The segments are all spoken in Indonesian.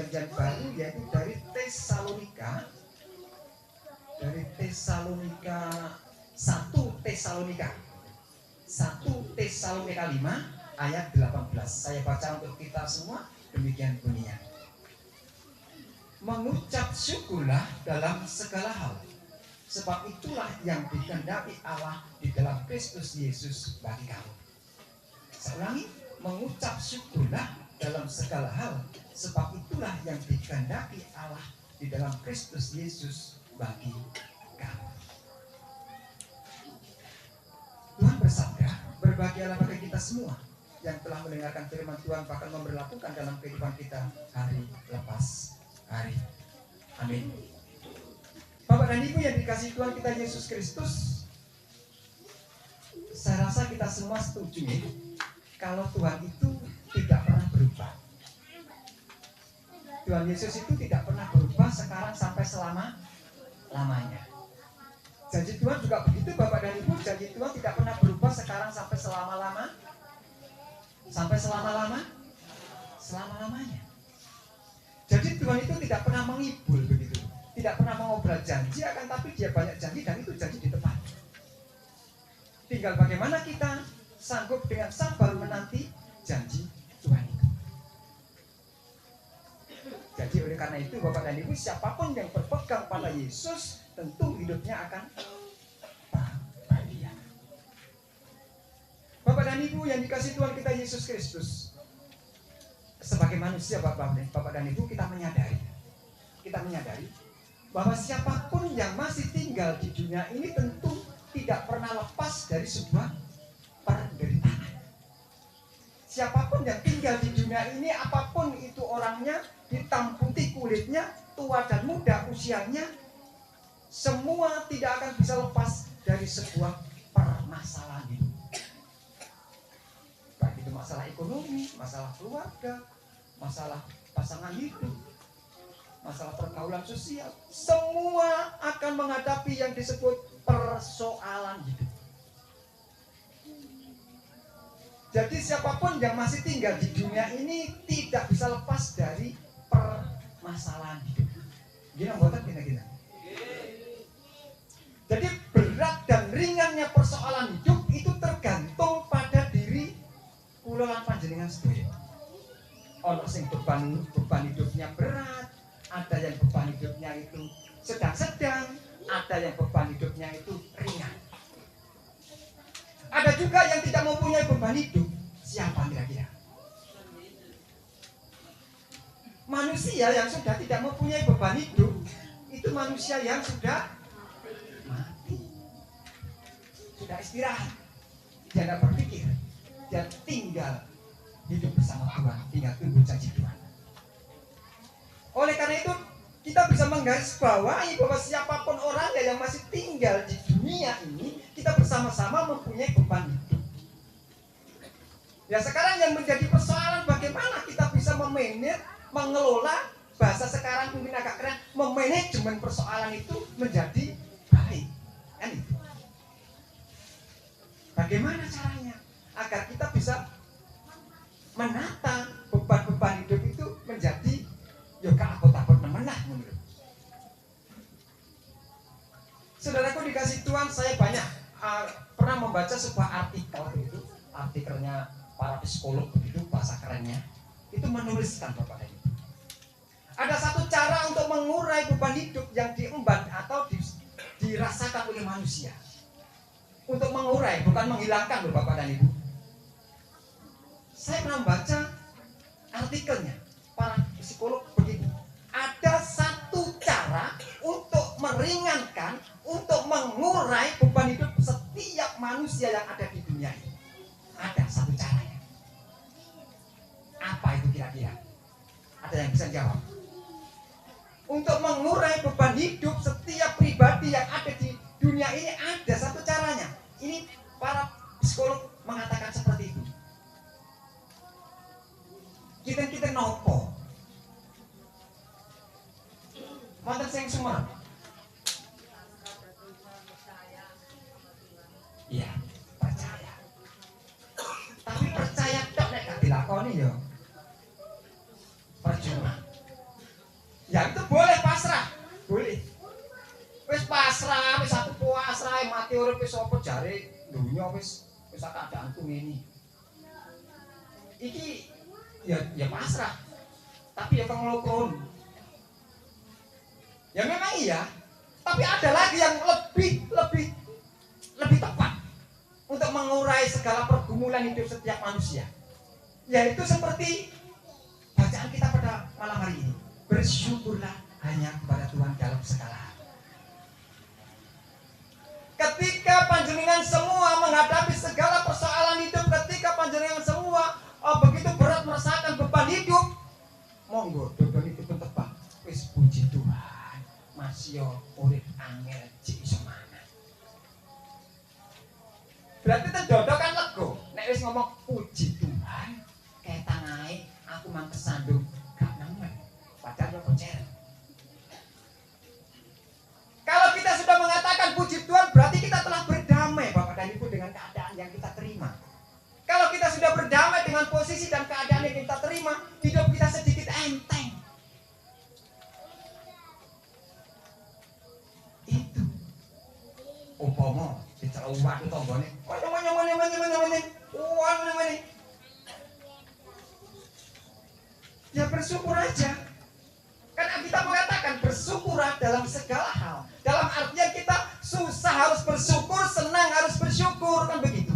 Perjanjian Baru, yaitu dari Tesalonika. Dari Tesalonika 1 Tesalonika 5 ayat 18. Saya baca untuk kita semua, demikian bunyinya. Mengucap syukurlah dalam segala hal, sebab itulah yang dikehendaki Allah di dalam Kristus Yesus bagi kamu. Saya ulangi, mengucap syukurlah dalam segala hal, sebab itulah yang dikehendaki Allah di dalam Kristus Yesus bagi kamu. Tuhan bersabda, berbahagialah bagi kita semua yang telah mendengarkan firman Tuhan, bahkan memberlakukan dalam kehidupan kita hari lepas hari. Amin. Bapak dan Ibu yang dikasihi Tuhan kita Yesus Kristus, saya rasa kita semua setuju ya, kalau Tuhan itu tidak pernah berubah. Tuhan Yesus itu tidak pernah berubah sekarang sampai selama-lamanya. Janji Tuhan juga begitu Bapak dan Ibu, janji Tuhan tidak pernah berubah sekarang sampai selama-lamanya. Jadi Tuhan itu tidak pernah mengibul begitu, tidak pernah mengobrol janji, akan tapi Dia banyak janji dan itu janji ditepati. Tinggal bagaimana kita sanggup dengan sabar menanti janji Tuhan itu. Jadi oleh karena itu Bapak dan Ibu, siapapun yang berpegang pada Yesus tentu hidupnya akan bahagia. Bapak dan Ibu yang dikasihi Tuhan kita Yesus Kristus, sebagai manusia Bapak dan Ibu, kita menyadari bahwa siapapun yang masih tinggal di dunia ini tentu tidak pernah lepas dari sebuah penderitaan. Siapapun yang tinggal di dunia ini, apapun itu orangnya, hitam putih kulitnya, tua dan muda usianya, semua tidak akan bisa lepas dari sebuah permasalahan hidup. Baik itu masalah ekonomi, masalah keluarga, masalah pasangan hidup, masalah pergaulan sosial, semua akan menghadapi yang disebut persoalan hidup. Jadi siapapun yang masih tinggal di dunia ini tidak bisa lepas dari permasalahan hidup. Gini buatan gini. Jadi berat dan ringannya persoalan hidup itu tergantung pada diri kula lan panjenengan sedaya. Ono sing beban hidupnya berat, ada yang beban hidupnya itu sedang-sedang, ada yang beban hidupnya itu ringan. Ada juga yang tidak mempunyai beban hidup. Siapa kira-kira? Manusia yang sudah tidak mempunyai beban hidup itu manusia yang sudah mati, sudah istirahat. Dia tidak berpikir, dia tinggal hidup bersama Tuhan, tinggal tunggu janji Tuhan. Oleh karena itu kita bisa menggarisbawahi bahwa siapapun orang yang masih tinggal di dunia ini, kita bersama-sama mempunyai beban hidup. Ya sekarang yang menjadi persoalan bagaimana kita bisa memanage, mengelola, bahasa sekarang mungkin agak keren, memanajemen persoalan itu menjadi baik. Kan itu. Bagaimana caranya agar kita bisa menata beban-beban hidup itu menjadi yoga aku takut menang menurut. Saudaraku dikasih Tuhan, saya banyak pernah membaca sebuah artikel itu, artikelnya para psikolog begitu bahasa kerennya, itu menuliskan Bapak Ibu. Ada satu cara untuk mengurai beban hidup yang diemban atau dirasakan oleh manusia. Untuk mengurai, bukan menghilangkan loh Bapak dan Ibu. Saya pernah membaca artikelnya para psikolog begitu. Ada satu cara untuk meringankan, untuk mengurai beban hidup setiap manusia yang ada di dunia ini. Ada satu caranya. Apa itu kira-kira? Ada yang bisa jawab? Untuk mengurai beban hidup setiap pribadi yang ada di dunia ini ada satu caranya. Ini para psikolog mengatakan seperti itu. Kita nopo. Wonten sing sumer. Iya, percaya. Tapi percaya tok nek gak dilakoni ya percuma. Ya itu boleh pasrah, boleh. Wis pasrah, wis aku pasrah mati urip wis apa jare dunya wis keadaanku ngene. Iki ya pasrah. Tapi ya pengelukun. Ya memang iya. Tapi ada lagi yang lebih tepat untuk mengurai segala pergumulan hidup setiap manusia. Yaitu seperti bacaan kita pada malam hari ini. Bersyukurlah hanya kepada Tuhan dalam segala hal. Ketika panjenengan semua menghadapi segala persoalan hidup, ketika panjenengan semua begitu berat merasakan beban hidup, monggo dodol itu pun tepat. Wis puji Tuhan, masih urip angel cik iso mangan. Berarti dodo kan lego. Nek wis ngomong puji Tuhan, kayak tangai aku mang kesandung gak nemen. Padahal yo bocor. Kalau kita sudah mengatakan puji Tuhan, berarti kita telah berdamai Bapak dan Ibu dengan keadaan yang kita terima. Kalau kita sudah berdamai dengan posisi dan keadaan yang kita terima, hidup kita sedikit enteng. Itu. Umpama diceluk waduh tanggane. Ya bersyukur aja. Karena kita mengatakan bersyukurlah dalam segala hal. Dalam artian kita susah harus bersyukur, senang harus bersyukur, kan begitu.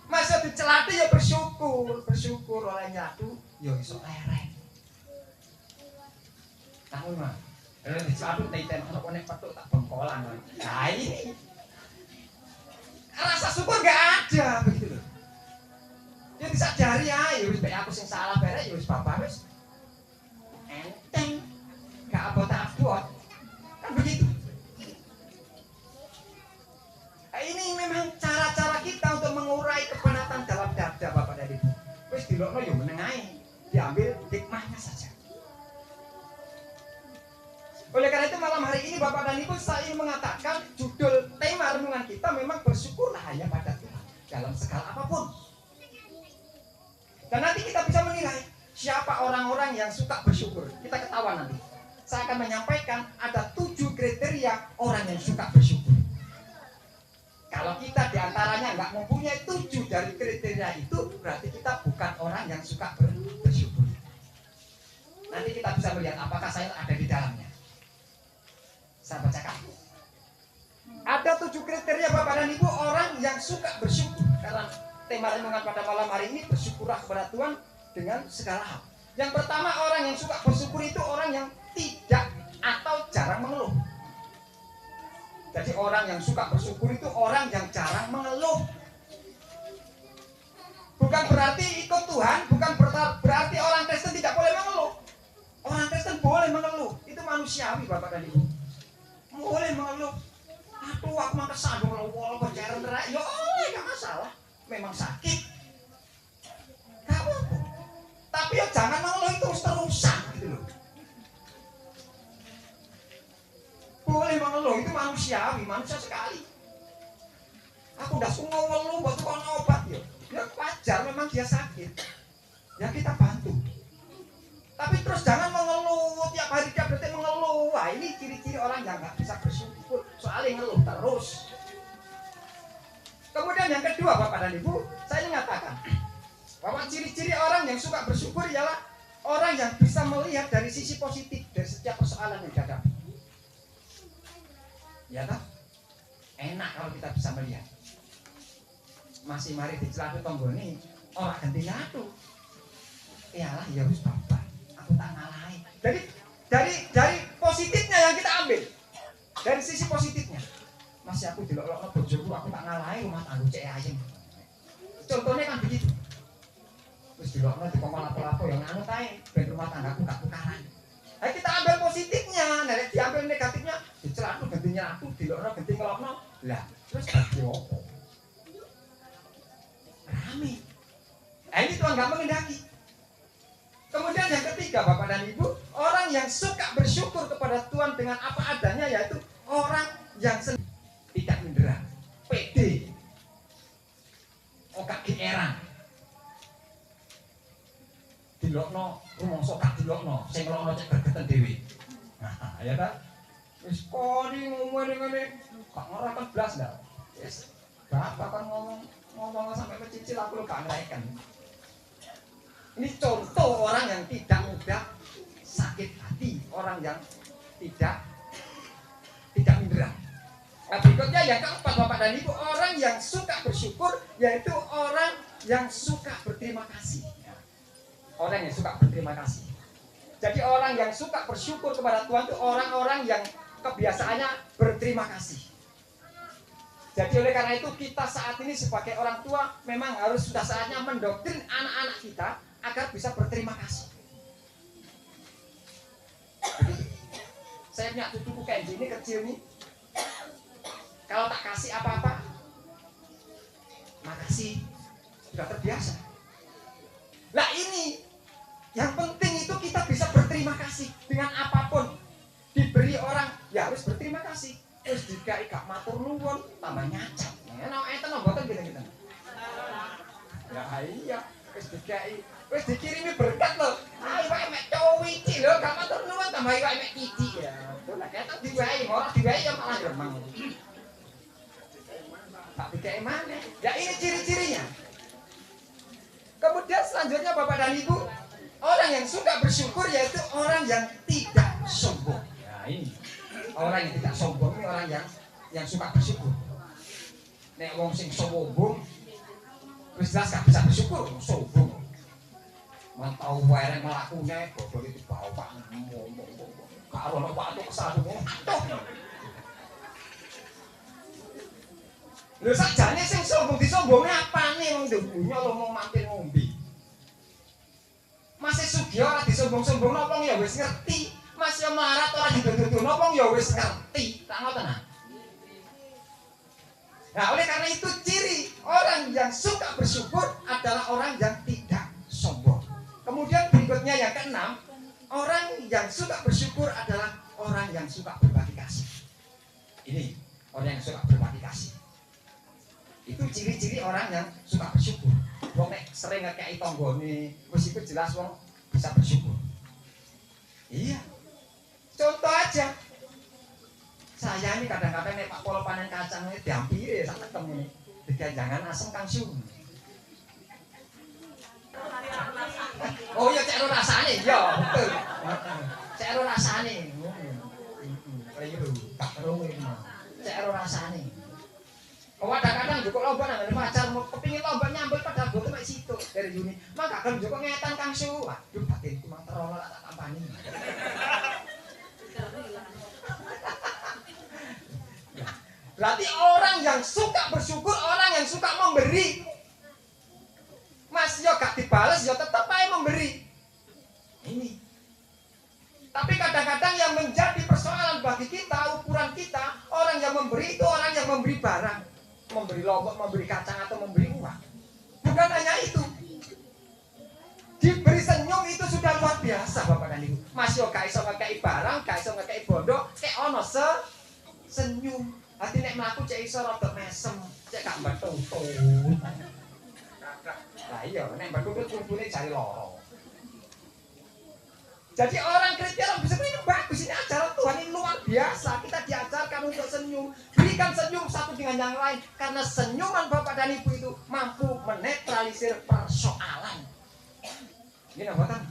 Masa dicelati ya bersyukur oleh nyatu, ya iso lereng. Tahu mah, dicelati teh anak konek petuk tak bengkolan. Nah ini rasa syukur gak ada begitu loh. Ya disadari aja, wis aku sing salah barek ya wis bapak wis enteng, gak abot-abot, kan begitu. Nah, ini memang cara-cara kita untuk mengurai kepenatan dalam dada Bapak dan Ibu. Wis dilokno yo menengahi, diambil hikmahnya saja. Oleh karena itu malam hari ini Bapak dan Ibu saya ingin mengatakan judul tema renungan kita memang bersyukurlah hanya pada Tuhan dalam segala apapun. Dan nanti kita bisa menilai siapa orang-orang yang suka bersyukur. Kita ketahuan nanti. Saya akan menyampaikan ada 7 kriteria orang yang suka bersyukur. Kalau kita diantaranya nggak mempunyai 7 dari kriteria itu, berarti kita bukan orang yang suka bersyukur. Nanti kita bisa melihat apakah saya ada di dalamnya. Saya bacakan. Ada 7 kriteria Bapak dan Ibu orang yang suka bersyukur. Karena tema renungan pada malam hari ini bersyukurlah kepada Tuhan dengan segala hal. Yang pertama, orang yang suka bersyukur itu orang yang tidak atau jarang mengeluh. Jadi orang yang suka bersyukur itu orang yang jarang mengeluh. Bukan berarti ikut Tuhan, bukan berarti orang Kristen tidak boleh mengeluh. Orang Kristen boleh mengeluh, itu manusiawi Bapak dan Ibu. Boleh mengeluh. Aduh, aku mau kesandung wol berjalan terak. Ya oleh, gak masalah. Memang sakit. Gak apa-apa. Tapi ya jangan mengeluh itu terus-terusan gitu loh. Boleh mengeluh, itu manusiawi, manusia sekali. Aku udah semua ngeluh buat tukang obat ya. Ya wajar, memang dia sakit. Ya kita bantu. Tapi terus jangan mengeluh tiap hari tiap detik mengeluh. Wah, ini ciri-ciri orang yang nggak bisa bersyukur. Soalnya ngeluh terus. Kemudian yang kedua Bapak dan Ibu, saya mengatakan bahwa ciri-ciri orang yang suka bersyukur ialah orang yang bisa melihat dari sisi positif dari setiap persoalan yang dihadapi. Ya tak? Enak kalau kita bisa melihat. Masih mari dicelatu tonggone orang ganti nyatu. Iyalah ya wis Bapak, aku tak ngalahi. Jadi dari positifnya yang kita ambil. Dari sisi positifnya. Masih aku dilok-lokno bojoku, aku tak ngalahi rumah tangga cek ayem. Contohnya kan begitu. Terus dilokno dikongkon lapo-lapo yang anu tae ben rumah tanggaku gak tukaran. Nah, kita ambil positifnya, nah diambil negatifnya, dicelatu gantinya aku, dilokno ganti ngelokno. Lah, terus dadi opo? Rame. Nah, ini Tuhan gak mengendaki. Kemudian yang ketiga Bapak dan Ibu, orang yang suka bersyukur kepada Tuhan dengan apa adanya yaitu orang yang tidak minder, pede, gak geeran. Dilokno rumangsa gak dilokno, sing ngelokno cek gregeten dhewe. duit. Nah, ya ta. Wis koni ngomong-ngomong gak ngerakan blas dah. Yes. Bapak kan ngomong sampai kecicil aku lo gak ngereken. Ini contoh orang yang tidak mudah sakit hati, orang yang tidak minder. Nah, berikutnya yang keempat Bapak dan Ibu, orang yang suka bersyukur yaitu orang yang suka berterima kasih. Orang yang suka berterima kasih. Jadi orang yang suka bersyukur kepada Tuhan itu orang-orang yang kebiasaannya berterima kasih. Jadi oleh karena itu kita saat ini sebagai orang tua memang harus sudah saatnya mendoktrin anak-anak kita agar bisa berterima kasih. Jadi, saya punya cucuku kayak gini kecil nih. Kalau tak kasih apa-apa, makasih, sudah terbiasa. Nah ini, yang penting itu kita bisa berterima kasih dengan apapun. Diberi orang, ya harus berterima kasih. Terus jika gak matur nuwun, tambah nyacap. Nah, itu nomboten gitu-gitu. Ya iya, terus dikirimi berkat loh. Ayo wae mek cowiki lho, gak matur nuwun tambah wae mek cici ya. Betul lah, ketok diwai, ora diwai ya malah gremeng. Tak dikei mana? Ya ini ciri-cirinya. Kemudian selanjutnya Bapak dan Ibu, orang yang suka bersyukur yaitu orang yang tidak sombong. Nah ini, orang yang tidak sombong ini orang yang suka bersyukur. Nek wong sing sombong, wis jelas gak bisa bersyukur, sombong. Mantau wae melakunya bodol itu bawa Pak ngomong. Karo ono waktu kesadu atuh. Lho sakjane sing sombong disombongne apane wong ndunya lho mau mampir ngombe. Masih sugih ora disombong-sombongno wong ya wis ngerti. Masih melarat ora didududono wong ya wis ngerti. Tak ngoten nah. Nah, oleh karena itu ciri orang yang suka bersyukur adalah orang yang tidak sombong. Kemudian berikutnya yang keenam, orang yang suka bersyukur adalah orang yang suka berbagi kasih. Ini orang yang suka berbagi kasih. Itu ciri-ciri orang yang suka bersyukur. Wong nek sering ngekeki tanggane, wis iku jelas wong bisa bersyukur. Iya. Contoh aja. Saya ini kadang-kadang nek Pak Polo panen kacang ini diampiri sak ketemu ini. Diganjangan asem Kang Syung. Oh iya cek ro rasane, iya betul. Cek ro rasane. Ayo tak terus iki. Cek ro rasane. Kadang-kadang juga lomba nang pacar mau kepingin lomba nyambel pada boten mek situ dari Juni. Maka kan juga ngetan Kang Su. Waduh batinku mang terono tak tampani. Berarti orang yang suka bersyukur, orang yang suka memberi. Mas yo gak dibales yo tetap aja memberi. Ini. Tapi kadang-kadang yang menjadi persoalan bagi kita, ukuran kita, orang yang memberi itu orang yang memberi barang. Memberi lombok, memberi kacang atau memberi uang. Bukan hanya itu. Diberi senyum itu sudah luar biasa Bapak dan Ibu. Mas yo gak iso ngekeki barang, gak iso ngekeki bondo, kek ono senyum. Hati nek mlaku cek iso rada mesem, cek gak mbathutu. Lah iya nek mbathutu kumpune jari loro. Jadi orang Kristen bisa ini bagus, ini ajaran Tuhan ini luar biasa. Kita diajarkan untuk senyum. Berikan senyum satu dengan yang lain. Karena senyuman Bapak dan Ibu itu mampu menetralisir persoalan. Ini apa kan?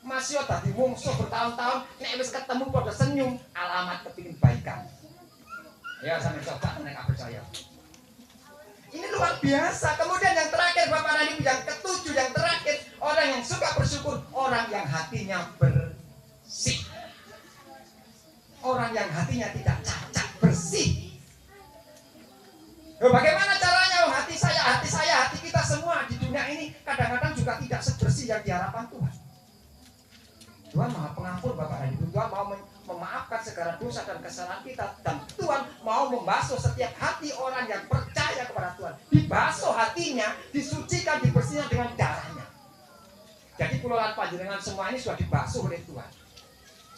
Masih tadi mungsuh bertahun-tahun, nek wis ketemu pada senyum, alamat kepingin baikan. Ya sampai coba nek percaya. Ini luar biasa. Kemudian yang terakhir Bapak dan Ibu, yang ketujuh, yang terakhir, orang yang suka bersyukur, orang yang hatinya bersih. Orang yang hatinya tidak cacat, bersih. Bagaimana caranya? Hati kita semua di dunia ini kadang-kadang juga tidak sebersih yang diharapkan Tuhan. Tuhan Maha Pengampun Bapak dan Ibu. Tuhan mau memaafkan segala dosa dan kesalahan kita, dan Tuhan mau membasuh setiap hati orang yang percaya kepada Tuhan. Dibasuh hatinya, disucikan, dibersihkan dengan darahnya. Jadi pulau panjenengan semua ini sudah dibasuh oleh Tuhan,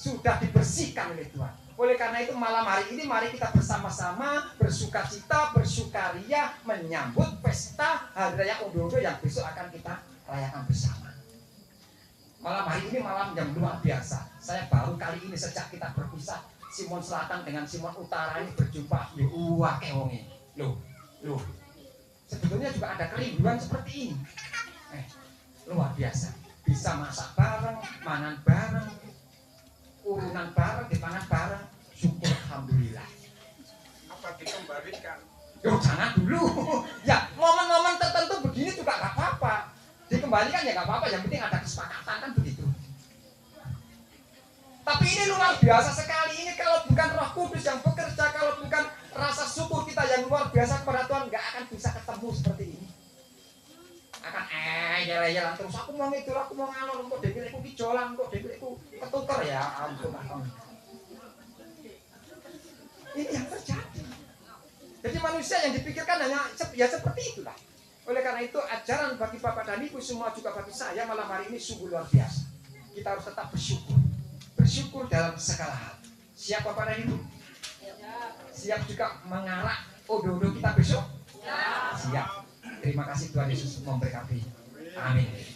sudah dibersihkan oleh Tuhan. Oleh karena itu malam hari ini mari kita bersama-sama bersukacita, bersukaria menyambut pesta Hari Raya Undo-Undo yang besok akan kita rayakan bersama. Malam hari ini malam yang luar biasa. Saya baru kali ini sejak kita berpisah, Simon Selatan dengan Simon Utara ini berjumpa. Wah, kewongi. Loh. Sebetulnya juga ada kerinduan seperti ini. Luar biasa. Bisa masak bareng, mangan bareng, urunan bareng, dipangan bareng. Syukur alhamdulillah. Apa dikembalikan? Jangan dulu. Ya, momen-momen tertentu begini juga gak apa-apa. Dikembalikan ya gak apa-apa, yang penting ada kesepakatan kan begitu. Tapi ini luar biasa sekali. Ini kalau bukan Roh Kudus yang bekerja, kalau bukan rasa syukur kita yang luar biasa kepada Tuhan, gak akan bisa ketemu seperti ini. Akan yel-yelan terus, aku mau ngidul, aku mau ngalor, kok dheweku kijolan, kok dheweku ketuker ya ampun. Ini yang terjadi. Jadi manusia yang dipikirkan hanya ya seperti itulah. Oleh karena itu ajaran bagi Bapak dan Ibu semua juga bagi saya malam hari ini sungguh luar biasa. Kita harus tetap bersyukur. Bersyukur dalam segala hal. Siap Bapak dan Ibu? Siap juga mengarak odo-odo kita besok? Siap. Terima kasih Tuhan Yesus memberkati. Amin.